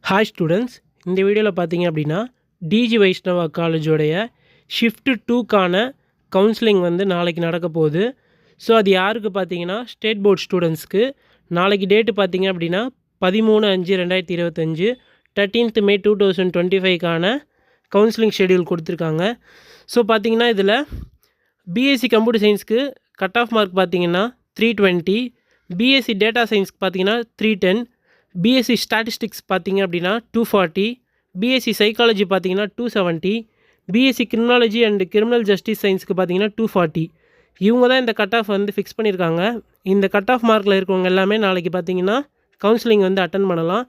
Hi students, இந்த வீடியோவில் பார்த்தீங்க அப்படின்னா டிஜி வைஷ்ணவா காலேஜோடைய ஷிஃப்ட் 2க்கான கவுன்சிலிங் வந்து நாளைக்கு நடக்க போகுது. ஸோ அது யாருக்கு பார்த்தீங்கன்னா ஸ்டேட் போர்ட் ஸ்டூடெண்ட்ஸ்க்கு. நாளைக்கு டேட்டு பார்த்தீங்க அப்படின்னா 13/5/2025 13th May 2025க்கான கவுன்சிலிங் ஷெடியூல் கொடுத்துருக்காங்க. ஸோ பார்த்தீங்கன்னா இதில் பிஎஸ்சி கம்ப்யூட்டர் சயின்ஸ்க்கு கட் ஆஃப் மார்க் பார்த்தீங்கன்னா 320, பிஎஸ்சி டேட்டா சயின்ஸ்க்கு பார்த்தீங்கன்னா 310, பிஎஸ்சி ஸ்டாட்டிஸ்டிக்ஸ் பார்த்தீங்க அப்படின்னா 240, பிஎஸ்சி சைக்காலஜி பார்த்தீங்கன்னா 270, BSc criminology and criminal justice சயின்ஸ்க்கு பார்த்தீங்கன்னா 240. இவங்க தான் இந்த கட் ஆஃப் வந்து ஃபிக்ஸ் பண்ணியிருக்காங்க. இந்த கட் ஆஃப் மார்க்கில் இருக்கவங்க எல்லாமே நாளைக்கு பார்த்தீங்கன்னா கவுன்சிலிங் வந்து அட்டன் பண்ணலாம்.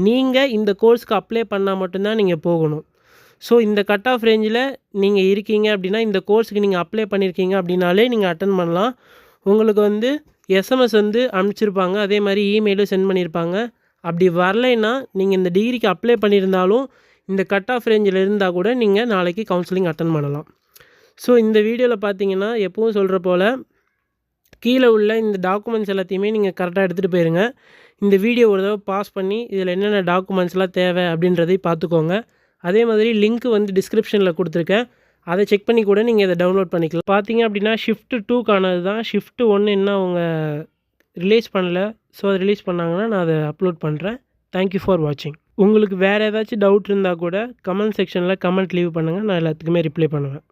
நீங்கள் இந்த கோர்ஸ்க்கு அப்ளை பண்ணால் மட்டும்தான் நீங்கள் போகணும். ஸோ இந்த கட் ஆஃப் ரேஞ்சில் நீங்கள் இருக்கீங்க அப்படின்னா, இந்த கோர்ஸுக்கு நீங்கள் அப்ளை பண்ணியிருக்கீங்க அப்படின்னாலே நீங்கள் அட்டன் பண்ணலாம். உங்களுக்கு வந்து எஸ்எம்எஸ் வந்து அனுப்பிச்சிருப்பாங்க, அதே மாதிரி இமெயிலும் சென்ட் பண்ணியிருப்பாங்க. அப்படி வரலைன்னா நீங்கள் இந்த டிகிரிக்கு அப்ளை பண்ணியிருந்தாலும் இந்த கட் ஆஃப் ரேஞ்சில் இருந்தால் கூட நீங்கள் நாளைக்கு கவுன்சிலிங் அட்டன் பண்ணலாம். ஸோ இந்த வீடியோவில் பார்த்தீங்கன்னா எப்பவும் சொல்கிற போல் கீழே உள்ள இந்த டாக்குமெண்ட்ஸ் எல்லாத்தையுமே நீங்கள் கரெக்டாக எடுத்துகிட்டு போயிருங்க. இந்த வீடியோ ஒரு தடவை பாஸ் பண்ணி இதில் என்னென்ன டாக்குமெண்ட்ஸ்லாம் தேவை அப்படின்றதையும் பார்த்துக்கோங்க. அதே மாதிரி லிங்க் வந்து டிஸ்கிரிப்ஷனில் கொடுத்துருக்கேன், அதை செக் பண்ணி கூட நீங்கள் இதை டவுன்லோட் பண்ணிக்கலாம். பார்த்தீங்க அப்படின்னா ஷிஃப்ட் 2க்கானது தான். ஷிஃப்ட் 1 இன்னும் அவங்க ரிலீஸ் பண்ணல. ஸோ அதை ரிலீஸ் பண்ணாங்கன்னா நான் அதை அப்லோட் பண்ணுறேன். தேங்க்யூ ஃபார் வாட்சிங். உங்களுக்கு வேறு ஏதாச்சும் டவுட் இருந்தால் கூட கமெண்ட் செக்ஷனில் கமெண்ட் லீவ் பண்ணுங்கள், நான் எல்லாத்துக்குமே ரிப்ளை பண்ணுவேன்.